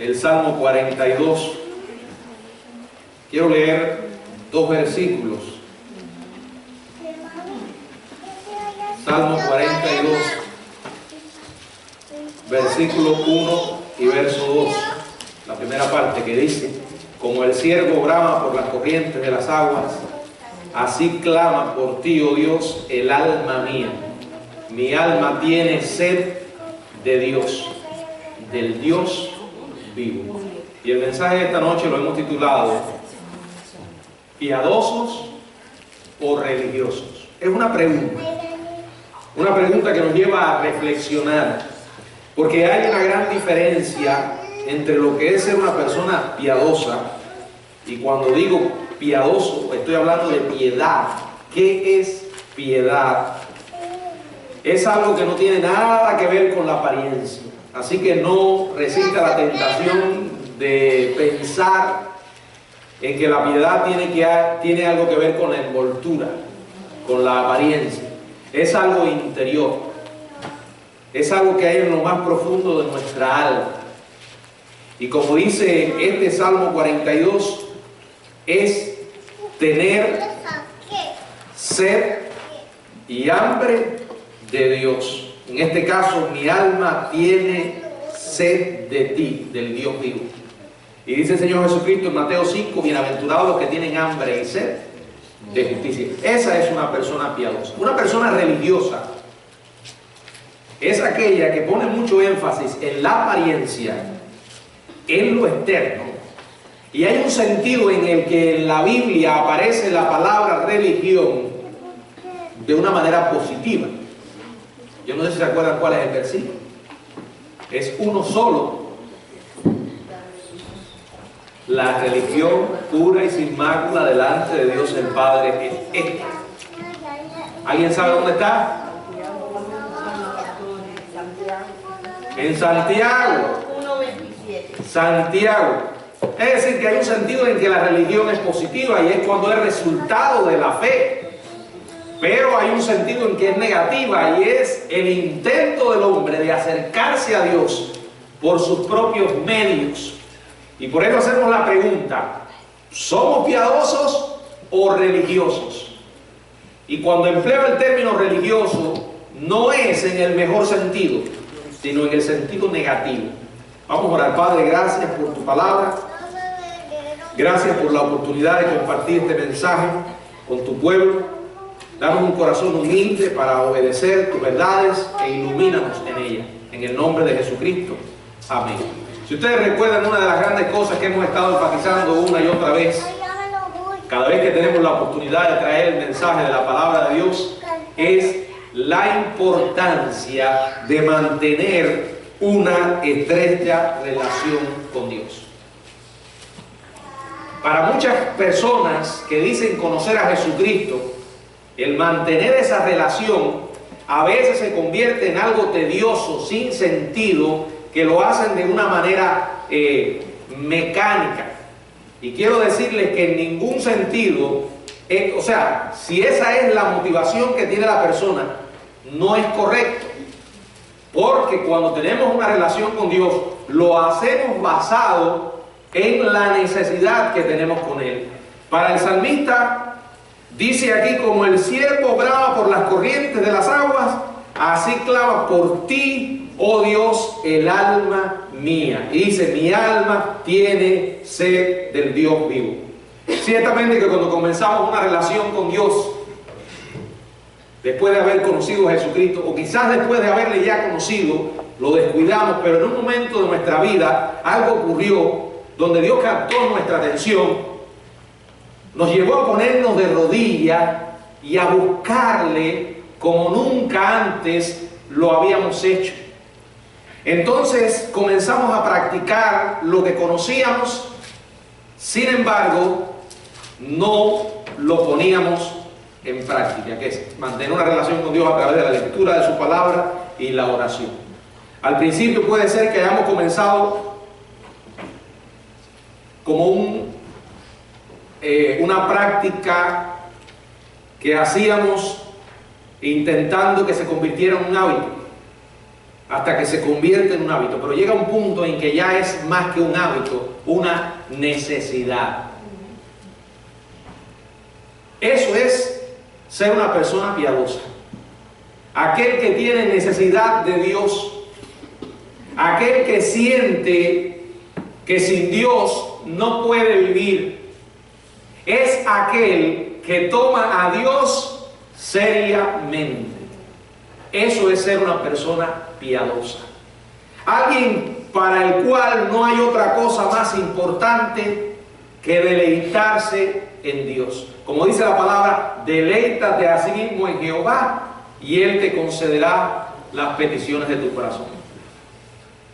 el Salmo 42. Quiero leer dos versículos. Salmo 42, versículo 1 y verso 2. La primera parte que dice: como el ciervo brama por las corrientes de las aguas, así clama por ti, oh Dios, el alma mía. Mi alma tiene sed de Dios, del Dios vivo. Y el mensaje de esta noche lo hemos titulado ¿piadosos o religiosos? Es una pregunta que nos lleva a reflexionar, porque hay una gran diferencia entre lo que es ser una persona piadosa, y cuando digo piadoso estoy hablando de piedad. ¿Qué es piedad? Es algo que no tiene nada que ver con la apariencia, así que no resista la tentación de pensar en que la piedad tiene algo que ver con la envoltura, con la apariencia. Es algo interior, es algo que hay en lo más profundo de nuestra alma. Y como dice este Salmo 42, es tener sed y hambre de Dios. En este caso, mi alma tiene sed de ti, del Dios vivo. Y dice el Señor Jesucristo en Mateo 5, bienaventurados los que tienen hambre y sed de justicia. Esa es una persona piadosa. Una persona religiosa es aquella que pone mucho énfasis en la apariencia, en lo externo, y hay un sentido en el que en la Biblia aparece la palabra religión de una manera positiva. Yo no sé si se acuerdan cuál es el versículo. Es uno solo. La religión pura y sin mácula delante de Dios el Padre es esta. ¿Alguien sabe dónde está? En Santiago. Santiago. Es decir, que hay un sentido en que la religión es positiva y es cuando es resultado de la fe. Pero hay un sentido en que es negativa y es el intento del hombre de acercarse a Dios por sus propios medios. Y por eso hacemos la pregunta: ¿somos piadosos o religiosos? Y cuando empleo el término religioso, no es en el mejor sentido, sino en el sentido negativo. Vamos a orar. Padre, gracias por tu palabra. Gracias por la oportunidad de compartir este mensaje con tu pueblo. Danos un corazón humilde para obedecer tus verdades e ilumínanos en ella. En el nombre de Jesucristo. Amén. Si ustedes recuerdan, una de las grandes cosas que hemos estado enfatizando una y otra vez, cada vez que tenemos la oportunidad de traer el mensaje de la palabra de Dios, es la importancia de mantener una estrecha relación con Dios. Para muchas personas que dicen conocer a Jesucristo, el mantener esa relación a veces se convierte en algo tedioso, sin sentido, que lo hacen de una manera mecánica. Y quiero decirles que en ningún sentido, o sea, si esa es la motivación que tiene la persona, no es correcto. Porque cuando tenemos una relación con Dios, lo hacemos basado en la necesidad que tenemos con Él. Para el salmista, dice aquí: como el ciervo brama por las corrientes de las aguas, así clama por ti, oh Dios, el alma mía. Y dice: mi alma tiene sed del Dios vivo. Ciertamente que cuando comenzamos una relación con Dios, después de haber conocido a Jesucristo, o quizás después de haberle ya conocido, lo descuidamos, pero en un momento de nuestra vida algo ocurrió donde Dios captó nuestra atención, nos llevó a ponernos de rodillas y a buscarle como nunca antes lo habíamos hecho. Entonces comenzamos a practicar lo que conocíamos, sin embargo no lo poníamos en práctica, que es mantener una relación con Dios a través de la lectura de su palabra y la oración. Al principio puede ser que hayamos comenzado como una práctica que hacíamos intentando que se convirtiera en un hábito. hasta que se convierte en un hábito. Pero llega un punto en que ya es más que un hábito, una necesidad. Eso es ser una persona piadosa. Aquel que tiene necesidad de Dios, aquel que siente que sin Dios no puede vivir, es aquel que toma a Dios seriamente. Eso es ser una persona piadosa. Alguien para el cual no hay otra cosa más importante que deleitarse en Dios. Como dice la palabra, deleítate a sí mismo en Jehová y Él te concederá las peticiones de tu corazón.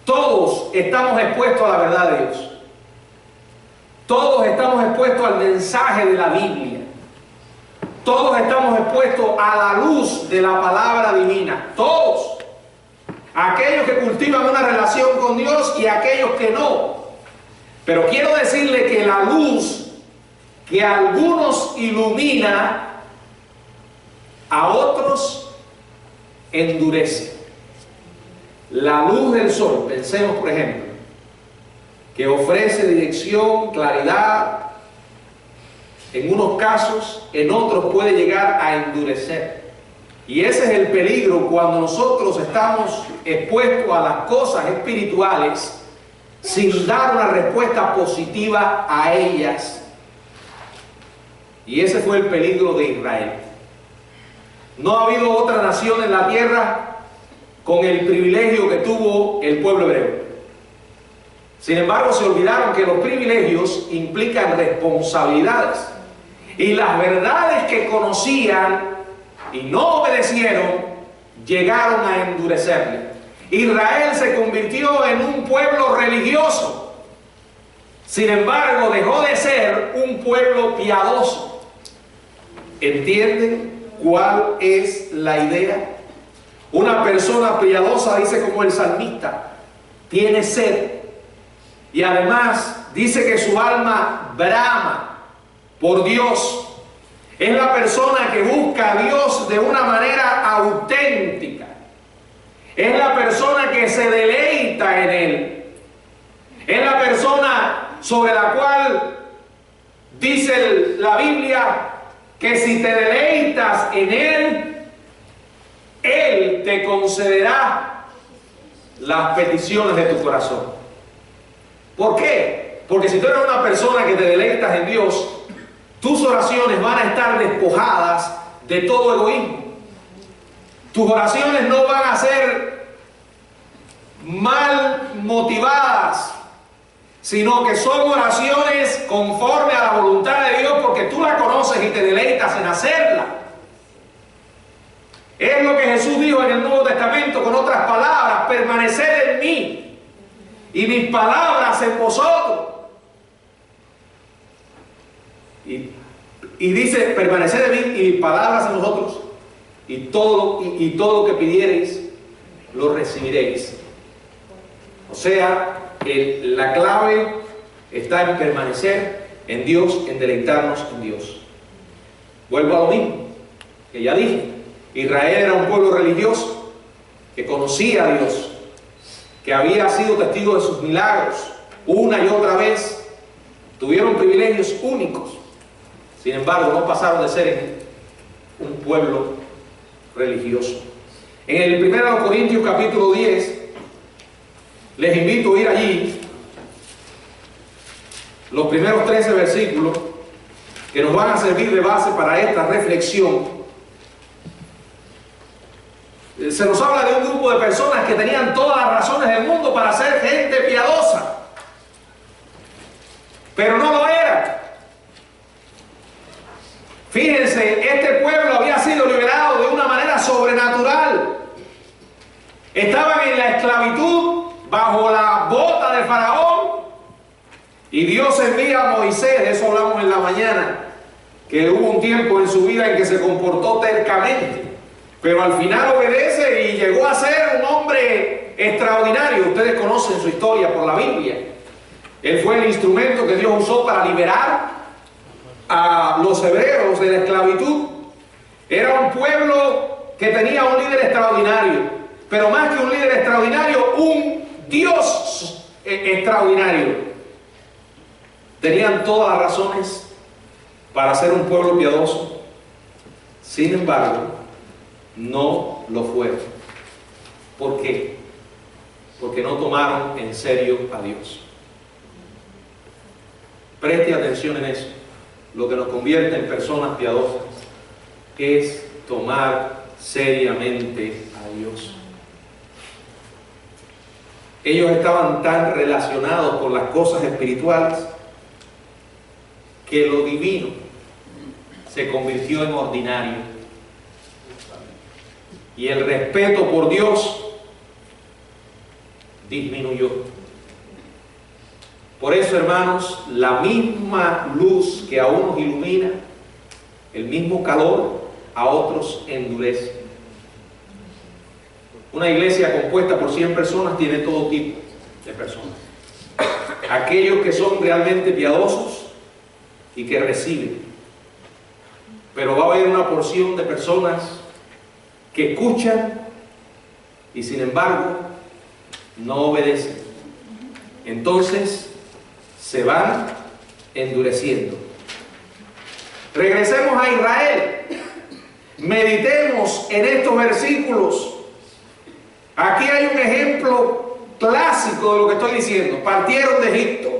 Todos estamos expuestos a la verdad de Dios. Todos estamos expuestos al mensaje de la Biblia. Todos estamos expuestos a la luz de la palabra divina. Todos. Aquellos que cultivan una relación con Dios y aquellos que no. Pero quiero decirle que la luz que a algunos ilumina, a otros endurece. La luz del sol, pensemos por ejemplo, que ofrece dirección, claridad, en unos casos, en otros puede llegar a endurecer. Y ese es el peligro cuando nosotros estamos expuestos a las cosas espirituales sin dar una respuesta positiva a ellas. Y ese fue el peligro de Israel. No ha habido otra nación en la tierra con el privilegio que tuvo el pueblo hebreo. Sin embargo, se olvidaron que los privilegios implican responsabilidades. Y las verdades que conocían y no obedecieron, llegaron a endurecerle. Israel se convirtió en un pueblo religioso. Sin embargo, dejó de ser un pueblo piadoso. ¿Entienden cuál es la idea? Una persona piadosa, dice como el salmista, tiene sed. Y además dice que su alma brama por Dios. Es la persona que busca a Dios de una manera auténtica. Es la persona que se deleita en Él. Es la persona sobre la cual dice la Biblia que si te deleitas en Él, Él te concederá las peticiones de tu corazón. ¿Por qué? Porque si tú eres una persona que te deleitas en Dios, tus oraciones van a estar despojadas de todo egoísmo. Tus oraciones no van a ser mal motivadas, sino que son oraciones conforme a la voluntad de Dios, porque tú la conoces y te deleitas en hacerla. Es lo que Jesús dijo en el Nuevo Testamento, con otras palabras: permaneced en mí y mis palabras en vosotros. Y dice, permaneced en mí y mis palabras en vosotros, y todo lo que pidiereis lo recibiréis. O sea, la clave está en permanecer en Dios, en deleitarnos en Dios. Vuelvo a lo mismo que ya dije. Israel era un pueblo religioso que conocía a Dios, que había sido testigo de sus milagros una y otra vez. Tuvieron privilegios únicos. Sin embargo, no pasaron de ser un pueblo religioso. En el 1 Corintios capítulo 10, les invito a ir allí, los primeros 13 versículos, que nos van a servir de base para esta reflexión. Se nos habla de un grupo de personas que tenían todas las razones del mundo para ser gente piadosa, pero no lo eran. Fíjense, este pueblo había sido liberado de una manera sobrenatural. Estaban en la esclavitud, bajo la bota de Faraón, y Dios envía a Moisés. De eso hablamos en la mañana, que hubo un tiempo en su vida en que se comportó tercamente, pero al final obedece y llegó a ser un hombre extraordinario. Ustedes conocen su historia por la Biblia. Él fue el instrumento que Dios usó para liberar a los hebreos de la esclavitud. Era un pueblo que tenía un líder extraordinario. pero más que un líder extraordinario, un Dios extraordinario. Tenían todas las razones para ser un pueblo piadoso. Sin embargo, no lo fueron. ¿Por qué? Porque no tomaron en serio a Dios. Preste atención en eso. Lo que nos convierte en personas piadosas es tomar seriamente a Dios. Ellos estaban tan relacionados con las cosas espirituales que lo divino se convirtió en ordinario. Y el respeto por Dios disminuyó. Por eso, hermanos, la misma luz que a unos ilumina, el mismo calor a otros endurece. Una iglesia compuesta por 100 personas tiene todo tipo de personas. Aquellos que son realmente piadosos y que reciben. Pero va a haber una porción de personas que escuchan y sin embargo no obedecen. Entonces se van endureciendo. Regresemos a Israel. Meditemos en estos versículos. Aquí hay un ejemplo clásico de lo que estoy diciendo. Partieron de Egipto.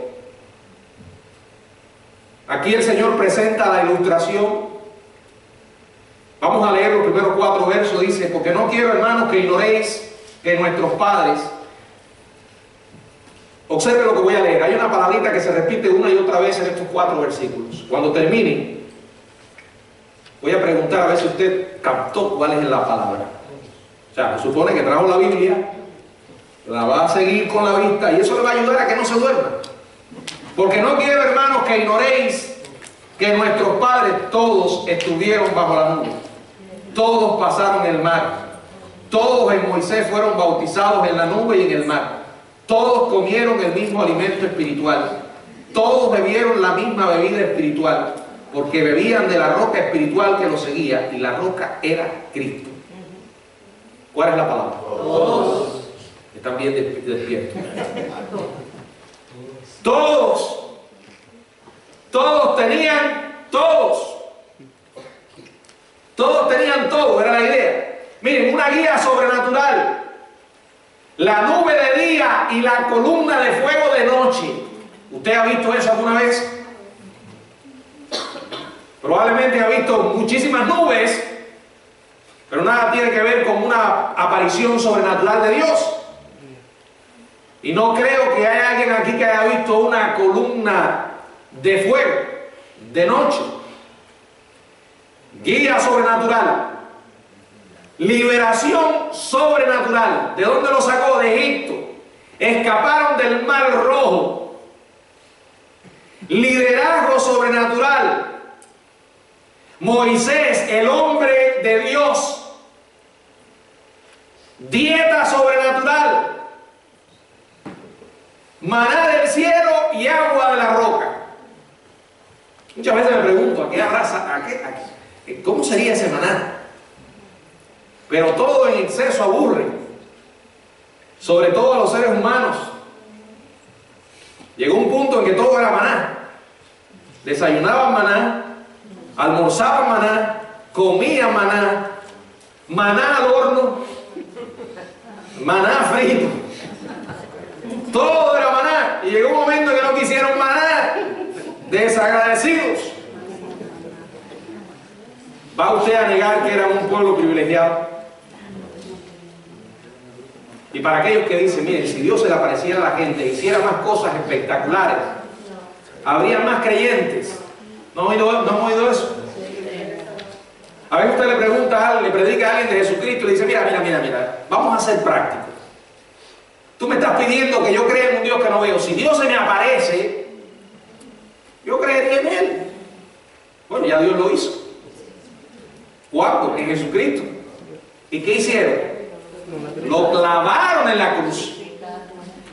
Aquí el Señor presenta la ilustración. Vamos a leer los primeros 4 versos. Dice: porque no quiero, hermanos, que ignoréis que nuestros padres... Observe lo que voy a leer. Hay una palabrita que se repite una y otra vez en estos 4 versículos. Cuando termine, voy a preguntar a ver si usted captó cuál es la palabra. O sea, se supone que trajo la Biblia, la va a seguir con la vista y eso le va a ayudar a que no se duerma. Porque no quiero, hermanos, que ignoréis que nuestros padres todos estuvieron bajo la nube. Todos pasaron el mar. Todos en Moisés fueron bautizados en la nube y en el mar. Todos comieron el mismo alimento espiritual. Todos bebieron la misma bebida espiritual, porque bebían de la roca espiritual que los seguía, y la roca era Cristo. ¿Cuál es la palabra? Todos. Están bien despiertos. Todos tenían todo, era la idea. Miren, una guía sobrenatural. La nube de día y la columna de fuego de noche. ¿Usted ha visto eso alguna vez? Probablemente ha visto muchísimas nubes, pero nada tiene que ver con una aparición sobrenatural de Dios. Y no creo que haya alguien aquí que haya visto una columna de fuego de noche. Guía sobrenatural. Liberación sobrenatural. ¿De dónde lo sacó? De Egipto. Escaparon del Mar Rojo. Liderazgo sobrenatural. Moisés, el hombre de Dios. Dieta sobrenatural. Maná del cielo y agua de la roca. Muchas veces me pregunto, ¿a qué raza? ¿Cómo sería ese maná? Pero todo en exceso aburre, sobre todo a los seres humanos. Llegó un punto en que todo era maná. Desayunaban maná, almorzaban maná, comían maná, maná al horno, maná frito. Todo era maná. Y llegó un momento en que no quisieron maná. Desagradecidos. ¿Va usted a negar que era un pueblo privilegiado? Y para aquellos que dicen, miren, si Dios se le apareciera a la gente e hiciera más cosas espectaculares, habría más creyentes. ¿No han oído eso? A veces usted le pregunta, le predica a alguien de Jesucristo y le dice, mira, vamos a ser prácticos. Tú me estás pidiendo que yo crea en un Dios que no veo. Si Dios se me aparece, yo creería en Él. Bueno, ya Dios lo hizo. ¿Cuándo? En Jesucristo. ¿Y qué hicieron? Lo clavaron en la cruz.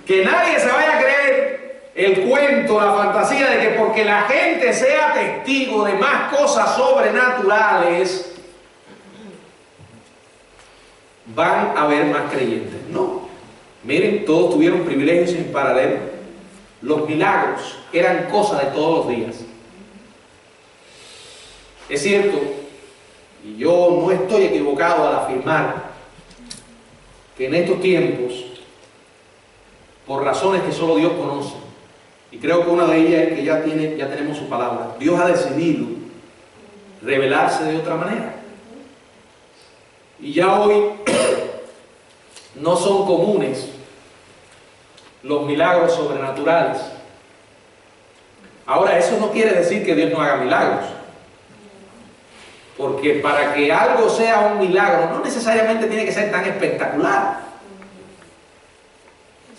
Que nadie se vaya a creer el cuento, la fantasía de que porque la gente sea testigo de más cosas sobrenaturales, van a haber más creyentes. No. Miren, todos tuvieron privilegios sin paralelo. Los milagros eran cosa de todos los días. Es cierto, y yo no estoy equivocado al afirmar que en estos tiempos, por razones que solo Dios conoce, y creo que una de ellas es que ya tenemos su palabra, Dios ha decidido revelarse de otra manera. Y ya hoy no son comunes los milagros sobrenaturales. Ahora, eso no quiere decir que Dios no haga milagros, porque para que algo sea un milagro no necesariamente tiene que ser tan espectacular.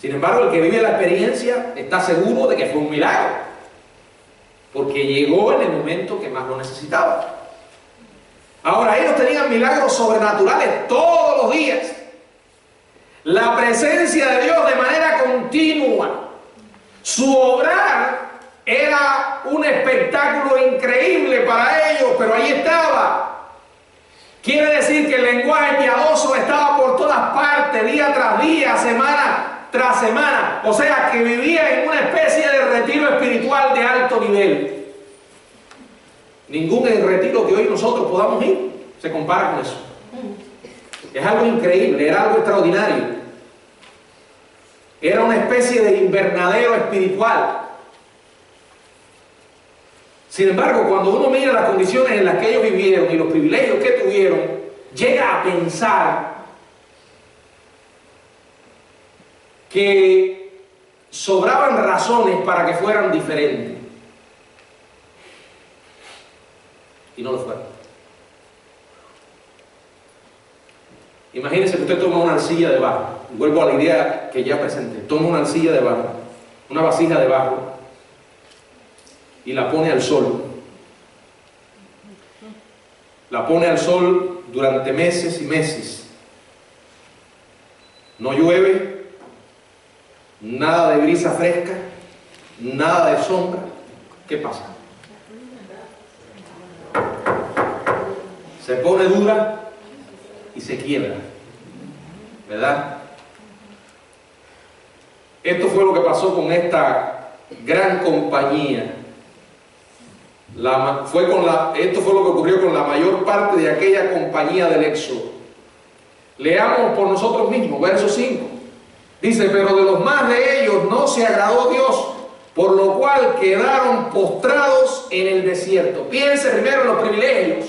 Sin embargo, el que vive la experiencia está seguro de que fue un milagro, porque llegó en el momento que más lo necesitaba. Ahora, ellos tenían milagros sobrenaturales todos los días. La presencia de Dios de manera continua. Su obrar era un espectáculo increíble para ellos, pero ahí estaba. Quiere decir que el lenguaje piadoso estaba por todas partes, día tras día, semana tras semana. O sea, que vivía en una especie de retiro espiritual de alto nivel. Ningún retiro que hoy nosotros podamos ir se compara con eso. Es algo increíble, era algo extraordinario. Era una especie de invernadero espiritual. Sin embargo, cuando uno mira las condiciones en las que ellos vivieron y los privilegios que tuvieron, llega a pensar que sobraban razones para que fueran diferentes. Y no lo fueron. Imagínense que usted toma una arcilla de barro. Vuelvo a la idea que ya presenté. Toma una arcilla de barro, una vasija de barro, y la pone al sol. La pone al sol durante meses y meses. No llueve, nada de brisa fresca, nada de sombra. ¿Qué pasa? Se pone dura y se quiebra, ¿verdad? Esto fue lo que pasó con esta gran compañía. Esto fue lo que ocurrió con la mayor parte de aquella compañía del Éxodo. Leamos por nosotros mismos, verso 5. Dice, pero de los más de ellos no se agradó Dios, por lo cual quedaron postrados en el desierto. Piense primero en los privilegios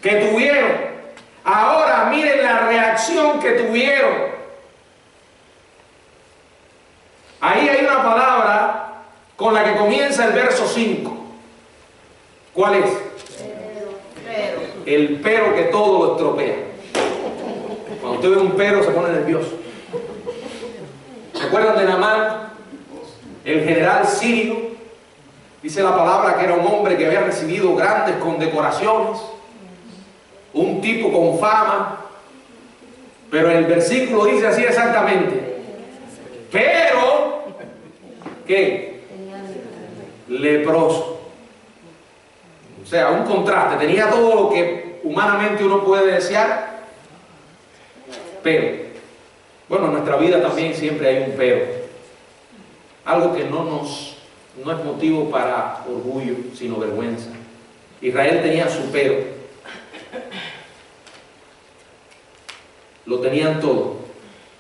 que tuvieron. Ahora miren la reacción que tuvieron. Ahí hay una palabra con la que comienza el verso 5. ¿Cuál es? Pero. El pero que todo lo estropea. Cuando usted ve un pero se pone nervioso. ¿Se acuerdan de Naamán? El general sirio. Dice la palabra que era un hombre que había recibido grandes condecoraciones, un tipo con fama, pero en el versículo dice así exactamente: pero, ¿qué? Leproso. O sea, un contraste. Tenía todo lo que humanamente uno puede desear, pero, bueno, en nuestra vida también siempre hay un pero. Algo que no es motivo para orgullo, sino vergüenza. Israel tenía su pero. Lo tenían todo.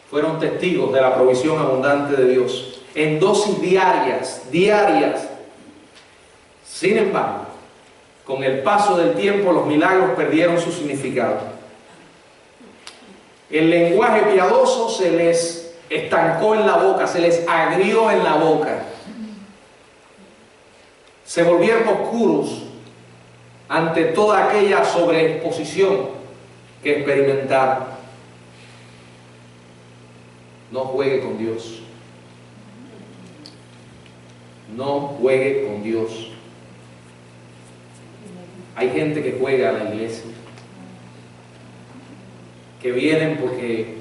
Fueron testigos de la provisión abundante de Dios en dosis diarias. Sin embargo, con el paso del tiempo los milagros perdieron su significado. El lenguaje piadoso se les estancó en la boca, se les agrió en la boca. Se volvieron oscuros ante toda aquella sobreexposición que experimentaron. No juegue con Dios. No juegue con Dios. Hay gente que juega a la iglesia, que vienen porque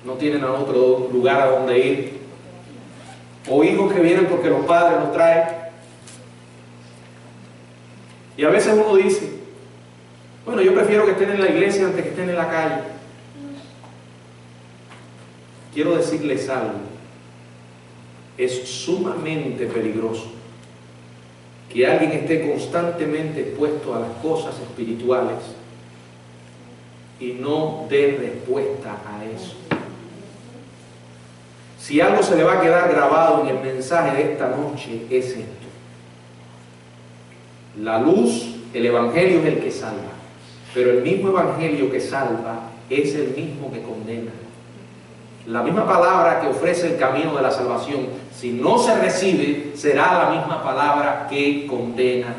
no tienen a otro lugar a donde ir, o hijos que vienen porque los padres los traen. Y a veces uno dice, Bueno, yo prefiero que estén en la iglesia antes que estén en la calle. Quiero decirles algo. Es sumamente peligroso que alguien esté constantemente expuesto a las cosas espirituales y no dé respuesta a eso. Si algo se le va a quedar grabado en el mensaje de esta noche, es esto: la luz, el evangelio es el que salva, pero el mismo evangelio que salva es el mismo que condena. La misma palabra que ofrece el camino de la salvación, si no se recibe, será la misma palabra que condena.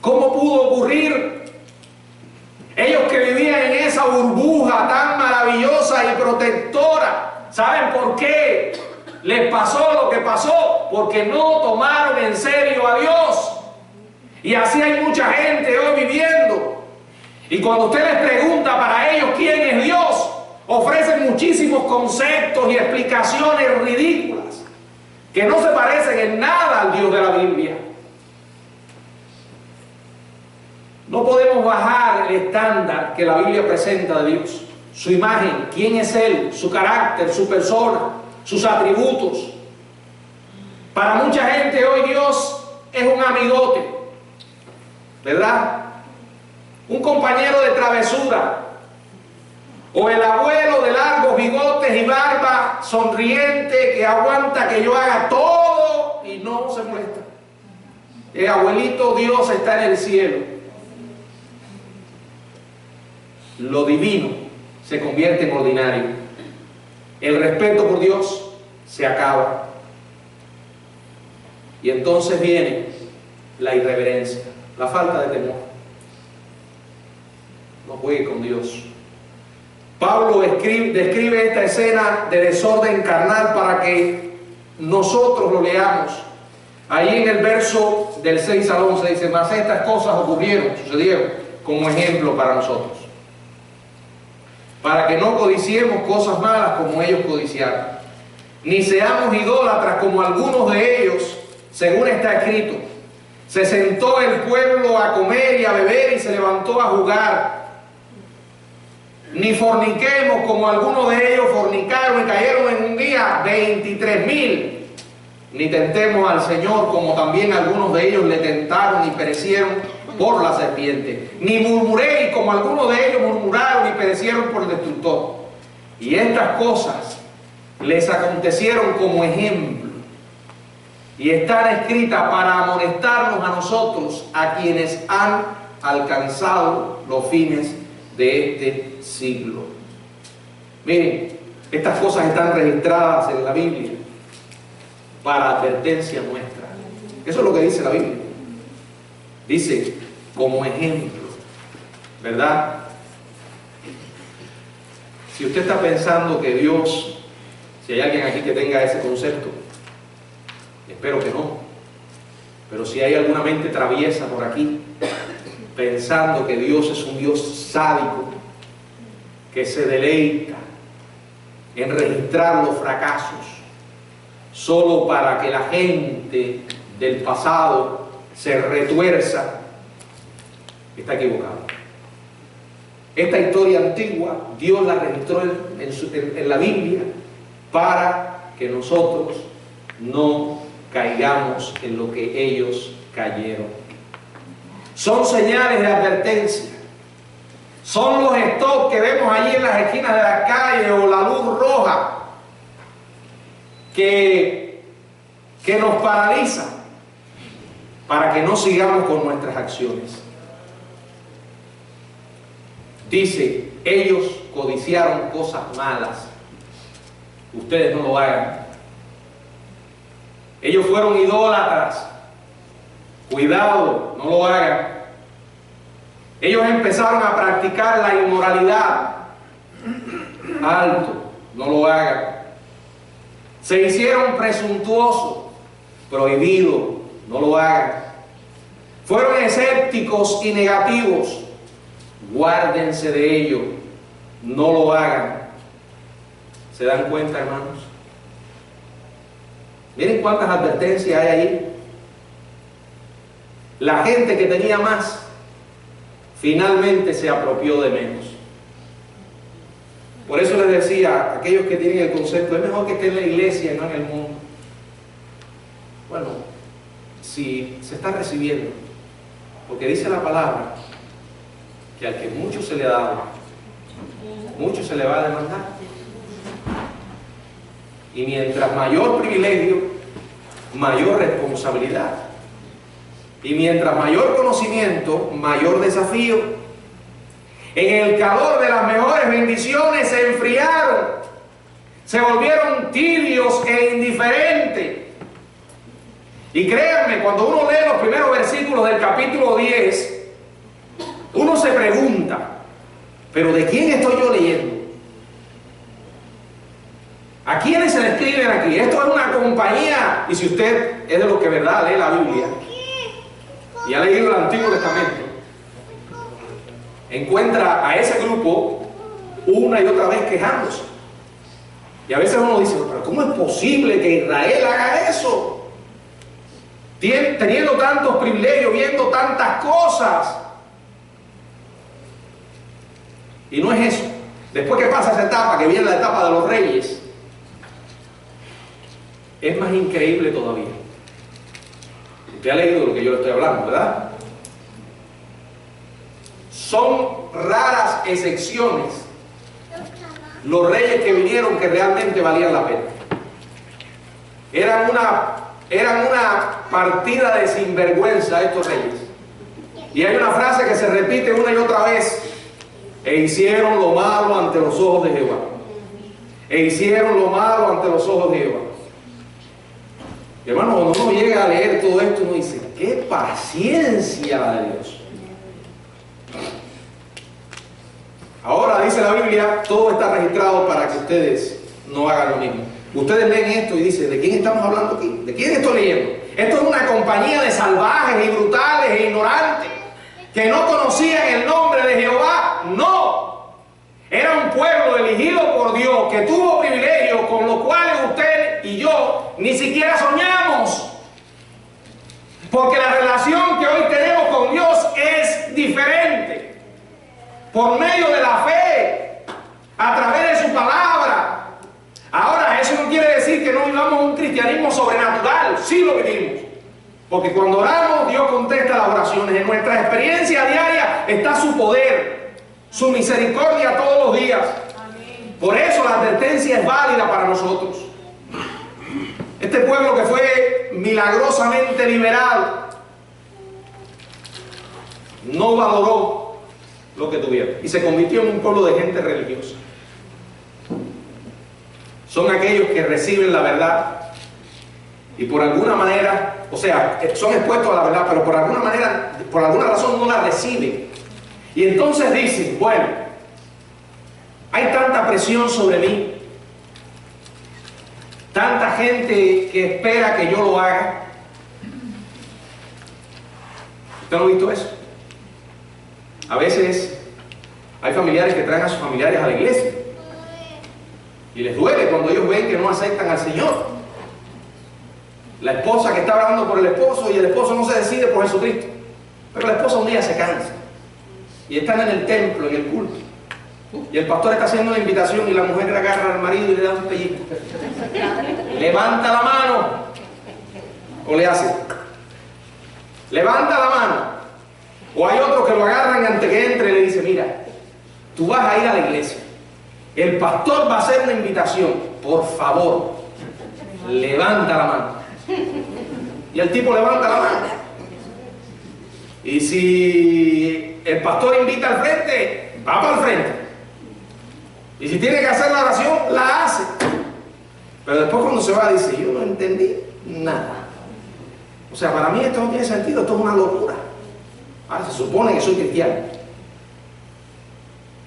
¿Cómo pudo ocurrir? Ellos que vivían en esa burbuja tan maravillosa y protectora, ¿saben por qué les pasó lo que pasó? Porque no tomaron en serio a Dios. Y así hay mucha gente hoy viviendo. Y cuando usted les pregunta para ellos quién es Dios, ofrecen muchísimos conceptos y explicaciones ridículas que no se parecen en nada al Dios de la Biblia. No podemos bajar el estándar que la Biblia presenta de Dios, su imagen, quién es Él, su carácter, su persona, sus atributos. Para mucha gente hoy Dios es un amigote, ¿verdad? Un compañero de travesura, o el abuelo de largos bigotes y barba, sonriente, que aguanta que yo haga todo y no se molesta. El abuelito Dios está en el cielo. Lo divino se convierte en ordinario. El respeto por Dios se acaba. Y entonces viene la irreverencia, la falta de temor. No juegue con Dios. Pablo describe esta escena de desorden carnal para que nosotros lo leamos. Ahí en el verso del 6 al 11 dice: mas estas cosas sucedieron como ejemplo para nosotros, para que no codiciemos cosas malas como ellos codiciaron, ni seamos idólatras como algunos de ellos, según está escrito: se sentó el pueblo a comer y a beber y se levantó a jugar. Ni forniquemos como algunos de ellos fornicaron y cayeron en un día 23,000. Ni tentemos al Señor como también algunos de ellos le tentaron y perecieron por la serpiente. Ni murmuréis como algunos de ellos murmuraron y perecieron por el destructor. Y estas cosas les acontecieron como ejemplo y están escritas para amonestarnos a nosotros, a quienes han alcanzado los fines de este siglo. Miren, estas cosas están registradas en la Biblia para advertencia nuestra. Eso es lo que dice la Biblia. Dice, como ejemplo, ¿verdad? Si usted está pensando que Dios, si hay alguien aquí que tenga ese concepto, espero que no, pero si hay alguna mente traviesa por aquí, pensando que Dios es un Dios sádico, que se deleita en registrar los fracasos, solo para que la gente del pasado se retuerza, está equivocado. Esta historia antigua, Dios la registró en la Biblia para que nosotros no caigamos en lo que ellos cayeron. Son señales de advertencia. Son los stops que vemos allí en las esquinas de la calle o la luz roja que nos paraliza para que no sigamos con nuestras acciones. Dice, ellos codiciaron cosas malas. Ustedes no lo hagan. Ellos fueron idólatras. Cuidado, no lo hagan. Ellos empezaron a practicar la inmoralidad. Alto, no lo hagan. Se hicieron presuntuosos. Prohibido, no lo hagan. Fueron escépticos y negativos. Guárdense de ello, no lo hagan. ¿Se dan cuenta, hermanos? Miren cuántas advertencias hay ahí. La gente que tenía más finalmente se apropió de menos. Por eso les decía a aquellos que tienen el concepto, es mejor que esté en la iglesia y no en el mundo. Bueno, si se está recibiendo, porque dice la palabra que al que mucho se le ha dado, mucho se le va a demandar. Y mientras mayor privilegio, mayor responsabilidad. Y mientras mayor conocimiento, mayor desafío. En el calor de las mejores bendiciones se enfriaron, se volvieron tibios e indiferentes. Y créanme, cuando uno lee los primeros versículos del capítulo 10, uno se pregunta, ¿pero de quién estoy yo leyendo? ¿A quiénes se describen aquí? Esto es una compañía, y si usted es de los que verdad lee la Biblia y ha leído el Antiguo Testamento, encuentra a ese grupo una y otra vez quejándose. Y a veces uno dice, pero ¿cómo es posible que Israel haga eso? Teniendo tantos privilegios, viendo tantas cosas. Y no es eso. Después que pasa esa etapa, que viene la etapa de los reyes, es más increíble todavía. Usted ha leído lo que yo le estoy hablando, ¿verdad? Son raras excepciones los reyes que vinieron que realmente valían la pena. Eran una partida de sinvergüenza estos reyes. Y hay una frase que se repite una y otra vez: e hicieron lo malo ante los ojos de Jehová. E hicieron lo malo ante los ojos de Jehová. Hermano, cuando uno llega a leer todo esto, uno dice, ¡qué paciencia la de Dios! Ahora dice la Biblia, todo está registrado para que ustedes no hagan lo mismo. Ustedes leen esto y dicen, ¿de quién estamos hablando aquí? ¿De quién estoy leyendo? Esto es una compañía de salvajes y brutales e ignorantes que no conocían el nombre de Jehová. No, era un pueblo elegido por Dios que tuvo privilegios con los cuales usted y yo ni siquiera soñamos, porque la relación que hoy tenemos con Dios es diferente por medio de la fe, a través de su palabra. Ahora, eso no quiere decir que no vivamos un cristianismo sobrenatural. Sí lo vivimos, porque cuando oramos, Dios contesta las oraciones. En nuestra experiencia diaria está su poder, su misericordia todos los días. Por eso la advertencia es válida para nosotros. Este pueblo que fue milagrosamente liberado no valoró lo que tuvieron y se convirtió en un pueblo de gente religiosa. Son aquellos que reciben la verdad y por alguna manera, o sea, son expuestos a la verdad, pero por alguna manera, por alguna razón no la reciben. Y entonces dicen, bueno, hay tanta presión sobre mí, tanta gente que espera que yo lo haga. ¿Usted no ha visto eso? A veces hay familiares que traen a sus familiares a la iglesia y les duele cuando ellos ven que no aceptan al Señor. La esposa que está hablando por el esposo y el esposo no se decide por Jesucristo, pero la esposa un día se cansa y están en el templo, en el culto, y el pastor está haciendo una invitación y la mujer agarra al marido y le da un pellizco. Levanta la mano, o le hace, levanta la mano. O hay otros que lo agarran antes que entre y le dicen, mira, tú vas a ir a la iglesia, el pastor va a hacer una invitación, por favor, levanta la mano. Y el tipo levanta la mano. Y si el pastor invita al frente, va para el frente. Y si tiene que hacer la oración, la hace. Pero después cuando se va dice, yo no entendí nada. O sea, para mí esto no tiene sentido, esto es una locura. Ahora se supone que soy cristiano.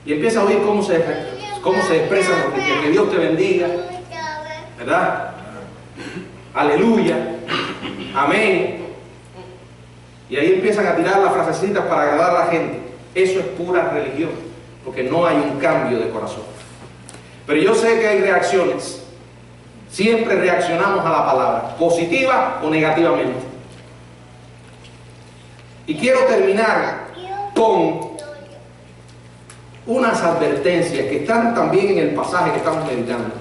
Y empieza a oír cómo se expresan los cristianos. Que Dios te bendiga, ¿verdad? Aleluya, amén. Y ahí empiezan a tirar las frasecitas para agradar a la gente. Eso es pura religión, porque no hay un cambio de corazón. Pero yo sé que hay reacciones. Siempre reaccionamos a la palabra, positiva o negativamente. Y quiero terminar con unas advertencias que están también en el pasaje que estamos meditando.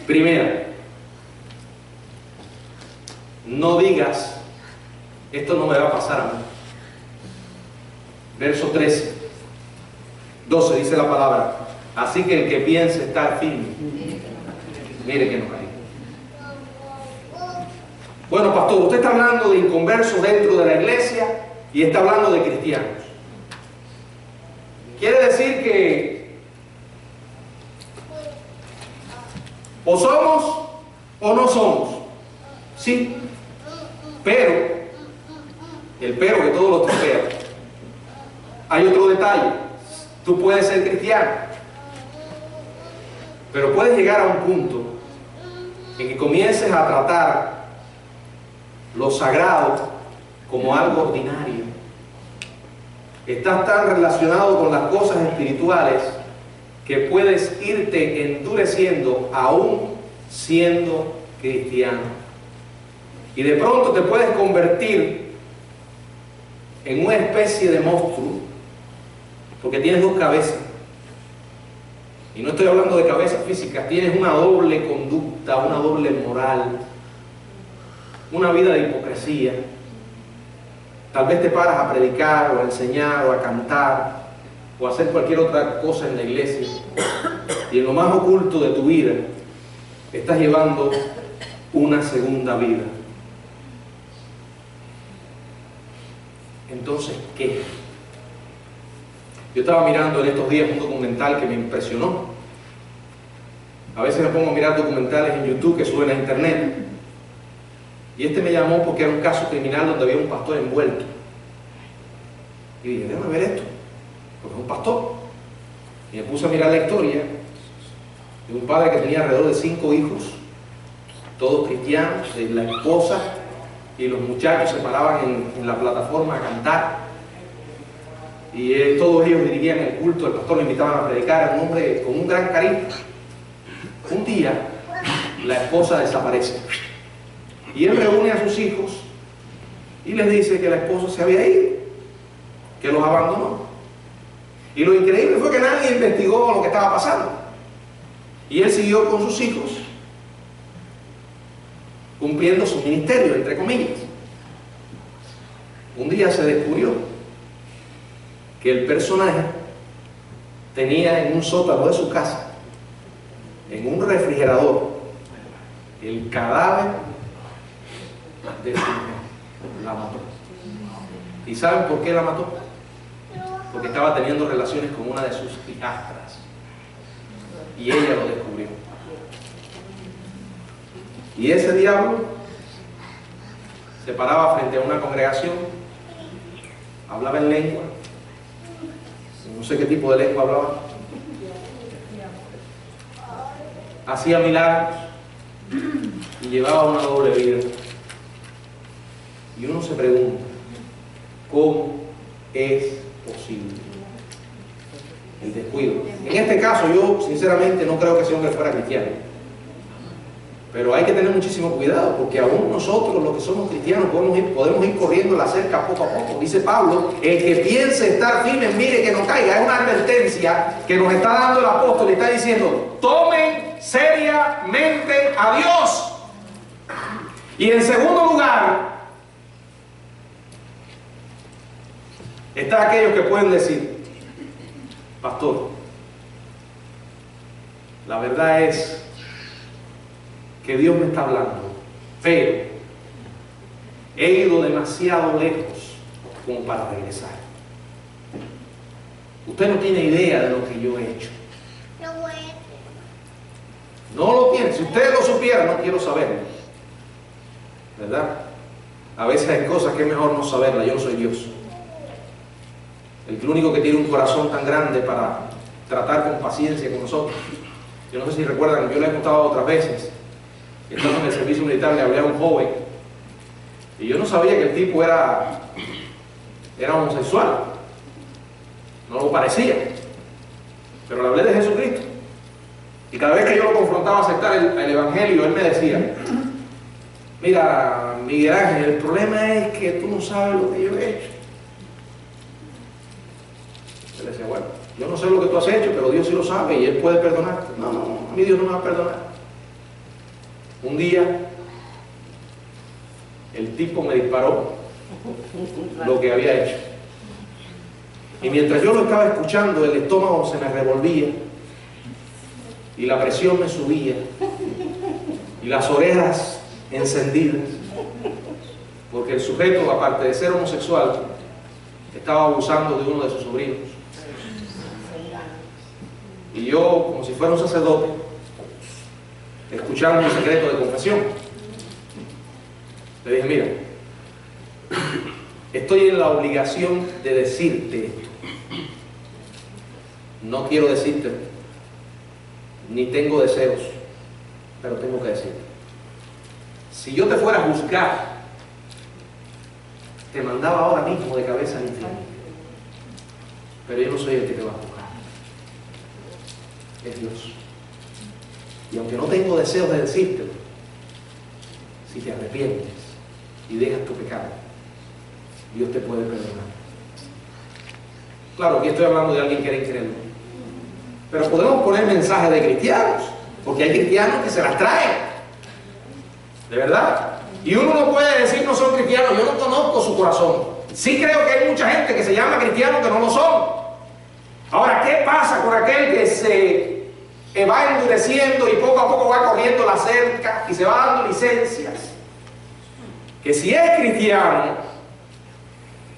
Primera, no digas, esto no me va a pasar a mí. Verso 13, 12 dice la palabra, así que el que piense estar firme, mire que no cae. Bueno, pastor, usted está hablando de inconversos dentro de la iglesia y está hablando de cristianos. Quiere decir que o somos o no somos. Sí, pero, el pero que todo lo tropea. Hay otro detalle. Tú puedes ser cristiano, pero puedes llegar a un punto en que comiences a tratar lo sagrado como algo ordinario. Estás tan relacionado con las cosas espirituales que puedes irte endureciendo aún siendo cristiano. Y de pronto te puedes convertir en una especie de monstruo, porque tienes dos cabezas. Y no estoy hablando de cabezas físicas, tienes una doble conducta, una doble moral, una vida de hipocresía. Tal vez te paras a predicar o a enseñar o a cantar o a hacer cualquier otra cosa en la iglesia y en lo más oculto de tu vida estás llevando una segunda vida. Entonces, ¿qué? Yo estaba mirando en estos días un documental que me impresionó. A veces me pongo a mirar documentales en YouTube que suben a internet. Y este me llamó porque era un caso criminal donde había un pastor envuelto. Y dije, déjame ver esto, porque es un pastor. Y me puse a mirar la historia de un padre que tenía alrededor de 5 hijos, todos cristianos, de la esposa, y los muchachos se paraban en la plataforma a cantar. Y todos ellos dirigían el culto, el pastor lo invitaban a predicar, era un hombre con un gran carisma. Un día, la esposa desaparece. Y él reúne a sus hijos y les dice que la esposa se había ido, que los abandonó. Y lo increíble fue que nadie investigó lo que estaba pasando. Y él siguió con sus hijos, cumpliendo su ministerio, entre comillas. Un día se descubrió que el personaje tenía en un sótano de su casa, en un refrigerador, el cadáver de su mujer. La mató. ¿Y saben por qué la mató? Porque estaba teniendo relaciones con una de sus hijastras y ella lo descubrió. Y ese diablo se paraba frente a una congregación, hablaba en lengua, no sé qué tipo de lengua hablaba, hacía milagros y llevaba una doble vida. Y uno se pregunta, ¿cómo es posible el descuido? En este caso yo sinceramente no creo que ese hombre fuera cristiano, pero hay que tener muchísimo cuidado, porque aún nosotros los que somos cristianos podemos ir corriendo la cerca poco a poco. Dice Pablo, el que piense estar firme, mire que no caiga. Es una advertencia que nos está dando el apóstol y está diciendo, tomen seriamente a Dios. Y en segundo lugar, están aquellos que pueden decir, pastor, la verdad es que Dios me está hablando, pero he ido demasiado lejos como para regresar. Usted no tiene idea de lo que yo he hecho. No lo tiene. Si usted lo supiera, no quiero saberlo, ¿verdad? A veces hay cosas que es mejor no saberlas. Yo no soy Dios. El único que tiene un corazón tan grande para tratar con paciencia con nosotros. Yo no sé si recuerdan, yo le he contado otras veces, estando en el servicio militar, le hablé a un joven y yo no sabía que el tipo era homosexual, no lo parecía, pero le hablé de Jesucristo y cada vez que yo lo confrontaba a aceptar el evangelio, él me decía, mira Miguel Ángel, el problema es que tú no sabes lo que yo he hecho. yo no sé lo que tú has hecho, pero Dios sí lo sabe y Él puede perdonarte. No, a mí Dios no me va a perdonar. Un día, el tipo me disparó lo que había hecho. Y mientras yo lo estaba escuchando, el estómago se me revolvía y la presión me subía y las orejas encendidas, porque el sujeto, aparte de ser homosexual, estaba abusando de uno de sus sobrinos. Y yo, como si fuera un sacerdote, escuchando un secreto de confesión, le dije: mira, estoy en la obligación de decirte esto. No quiero decírtelo, ni tengo deseos, pero tengo que decirte. Si yo te fuera a juzgar, te mandaba ahora mismo de cabeza al infierno. Pero yo no soy el que te va a juzgar. Es Dios. Y aunque no tengo deseos de decírtelo, si te arrepientes y dejas tu pecado, Dios te puede perdonar. Claro, aquí estoy hablando de alguien que era incrédulo. Pero podemos poner mensajes de cristianos, porque hay cristianos que se las traen. De verdad. Y uno no puede decir no son cristianos, yo no conozco su corazón. Sí creo que hay mucha gente que se llama cristiano que no lo son. Ahora, ¿qué pasa con aquel que se va endureciendo y poco a poco va corriendo la cerca y se va dando licencias? Que si es cristiano,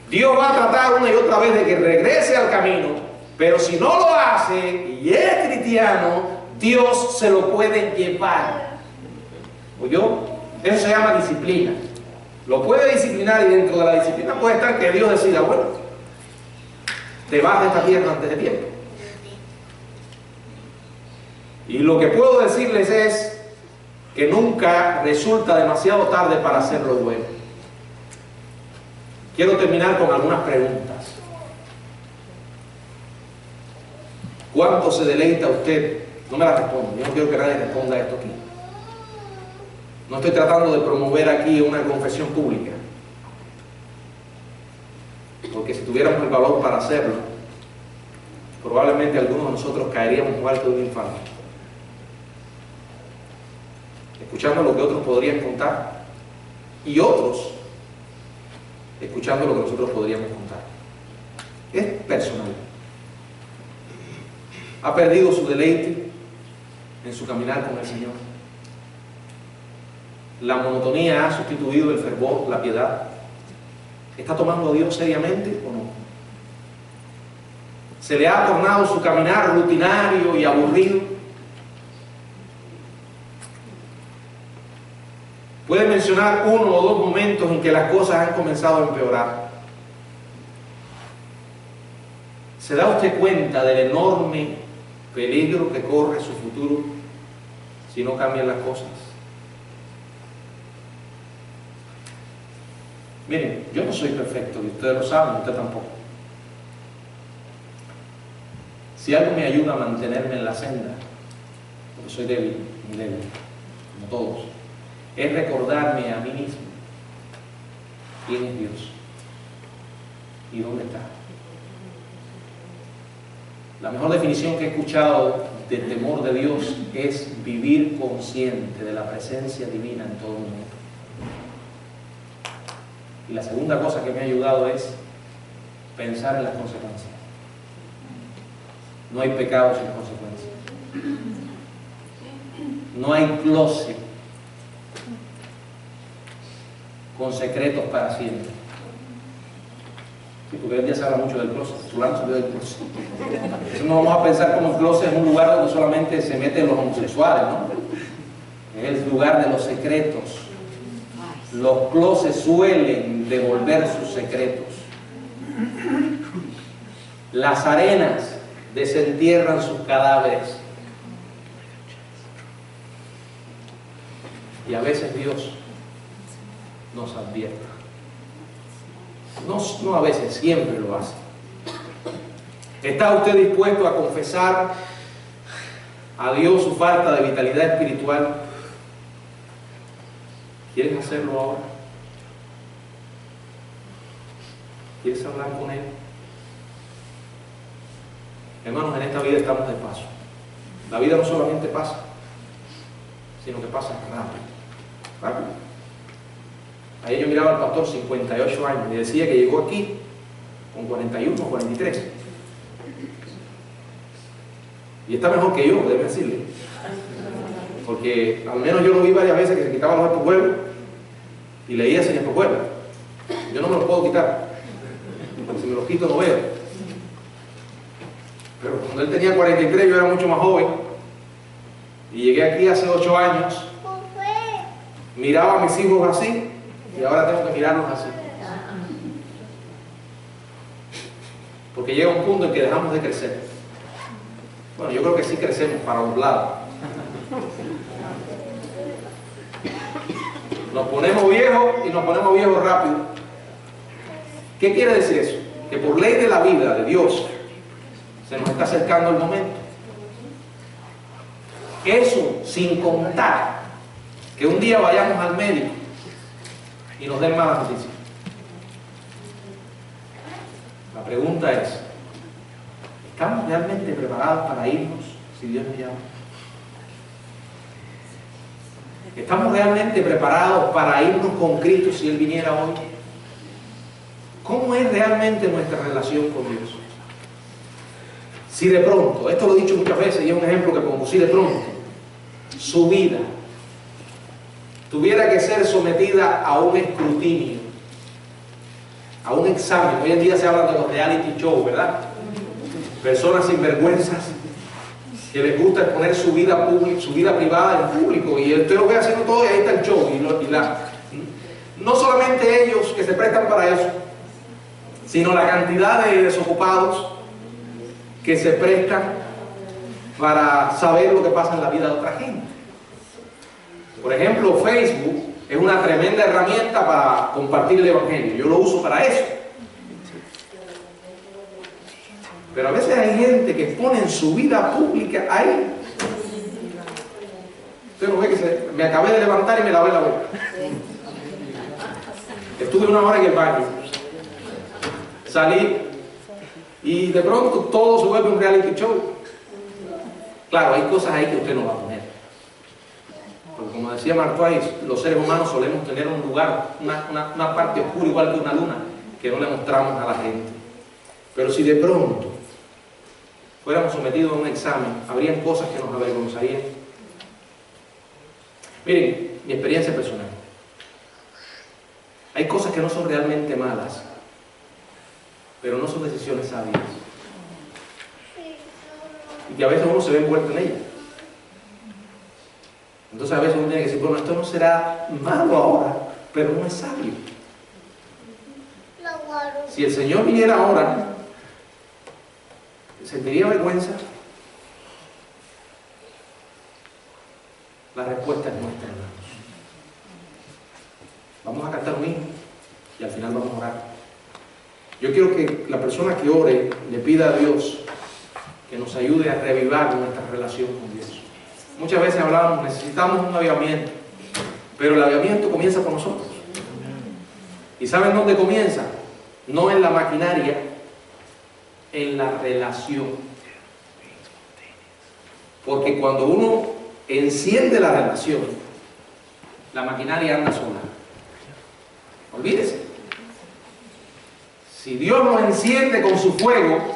Dios va a tratar una y otra vez de que regrese al camino, pero si no lo hace y es cristiano, Dios se lo puede llevar. ¿Oyó? Eso se llama disciplina. Lo puede disciplinar y dentro de la disciplina puede estar que Dios decida: bueno, te vas de esta tierra antes de tiempo. Y lo que puedo decirles es que nunca resulta demasiado tarde para hacer lo bueno. Quiero terminar con algunas preguntas. ¿Cuánto se deleita usted? No me la respondo, yo no quiero que nadie responda esto aquí. No estoy tratando de promover aquí una confesión pública, porque si tuviéramos el valor para hacerlo, probablemente algunos de nosotros caeríamos igual que un infante, escuchando lo que otros podrían contar y otros escuchando lo que nosotros podríamos contar. Es personal. Ha perdido su deleite en su caminar con el Señor. La monotonía ha sustituido el fervor, la piedad. ¿Está tomando a Dios seriamente o no? ¿Se le ha tornado su caminar rutinario y aburrido? ¿Puede mencionar uno o dos momentos en que las cosas han comenzado a empeorar? ¿Se da usted cuenta del enorme peligro que corre su futuro si no cambian las cosas? Miren, yo no soy perfecto y ustedes lo saben, usted tampoco. Si algo me ayuda a mantenerme en la senda, porque soy débil, muy débil, como todos, es recordarme a mí mismo quién es Dios y dónde está. La mejor definición que he escuchado del temor de Dios es vivir consciente de la presencia divina en todo momento. Y la segunda cosa que me ha ayudado es pensar en las consecuencias. No hay pecado sin consecuencias. No hay closet con secretos para siempre. Sí, porque hoy en día se habla mucho del closet. Fulano salió del closet. Entonces no vamos a pensar como el closet es un lugar donde solamente se meten los homosexuales, ¿no? Es el lugar de los secretos. Los closets suelen devolver sus secretos. Las arenas desentierran sus cadáveres. Y a veces Dios nos advierte. No a veces, siempre lo hace. ¿Está usted dispuesto a confesar a Dios su falta de vitalidad espiritual? ¿Quieres hacerlo ahora? ¿Quieres hablar con Él? Hermanos, en esta vida estamos de paso. La vida no solamente pasa, sino que pasa rápido. Rápido. Ayer yo miraba al pastor, 58 años, y decía que llegó aquí con 41 o 43. Y está mejor que yo, déjeme decirle. Porque al menos yo lo vi varias veces que se quitaba los espejuelos y leía sin espejuelos. Yo no me los puedo quitar, porque si me los quito no veo. Pero cuando él tenía 43 yo era mucho más joven y llegué aquí hace 8 años, miraba a mis hijos así y ahora tengo que mirarlos así. Porque llega un punto en que dejamos de crecer. Bueno, yo creo que sí crecemos para los lados. Nos ponemos viejos y nos ponemos viejos rápido. ¿Qué quiere decir eso? Que por ley de la vida de Dios se nos está acercando el momento. Eso sin contar que un día vayamos al médico y nos den malas noticias. La pregunta es, ¿estamos realmente preparados para irnos si Dios nos llama? ¿Estamos realmente preparados para irnos con Cristo si Él viniera hoy? ¿Cómo es realmente nuestra relación con Dios? Si de pronto, esto lo he dicho muchas veces y es un ejemplo que pongo, si de pronto su vida tuviera que ser sometida a un escrutinio, a un examen. Hoy en día se habla de los reality shows, ¿verdad? Personas sinvergüenzas que les gusta exponer su vida pública, su vida privada en público, y usted lo ve haciendo todo y ahí está el show. No solamente ellos que se prestan para eso, sino la cantidad de desocupados que se prestan para saber lo que pasa en la vida de otra gente. Por ejemplo, Facebook es una tremenda herramienta para compartir el Evangelio. Yo lo uso para eso. Pero a veces hay gente que pone su vida pública ahí. Usted no ve que me acabé de levantar y me lavé la boca. Estuve 1 hora en el baño. Salí y de pronto todo se vuelve un reality show. Claro, hay cosas ahí que usted no va a poner. Porque como decía Mark Twain, los seres humanos solemos tener un lugar, una parte oscura igual que una luna, que no le mostramos a la gente. Pero si de pronto fuéramos sometidos a un examen, habrían cosas que nos avergonzarían. Miren, mi experiencia personal. Hay cosas que no son realmente malas, pero no son decisiones sabias. Y que a veces uno se ve envuelto en ellas. Entonces a veces uno tiene que decir, bueno, esto no será malo ahora, pero no es sabio. Si el Señor viniera ahora, ¿sentiría vergüenza? La respuesta es nuestra, hermanos. Vamos a cantar un himno y al final vamos a orar. Yo quiero que la persona que ore le pida a Dios que nos ayude a reavivar nuestra relación con Dios. Muchas veces hablamos, necesitamos un avivamiento, pero el avivamiento comienza con nosotros. ¿Y saben dónde comienza? No en la maquinaria, en la relación. Porque cuando uno enciende la relación, la maquinaria anda sola. Olvídese. Si Dios lo enciende con su fuego,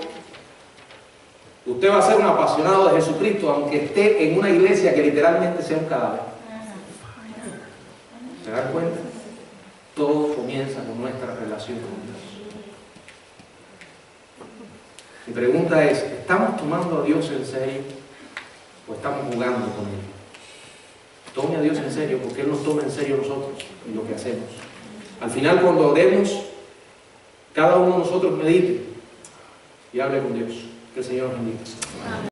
usted va a ser un apasionado de Jesucristo, aunque esté en una iglesia que literalmente sea un cadáver. ¿Se dan cuenta? Todo comienza con nuestra relación con Dios. Mi pregunta es, ¿estamos tomando a Dios en serio o estamos jugando con Él? Tome a Dios en serio, porque Él nos toma en serio nosotros y lo que hacemos. Al final, cuando oremos, cada uno de nosotros medite y hable con Dios. Que el Señor nos bendiga.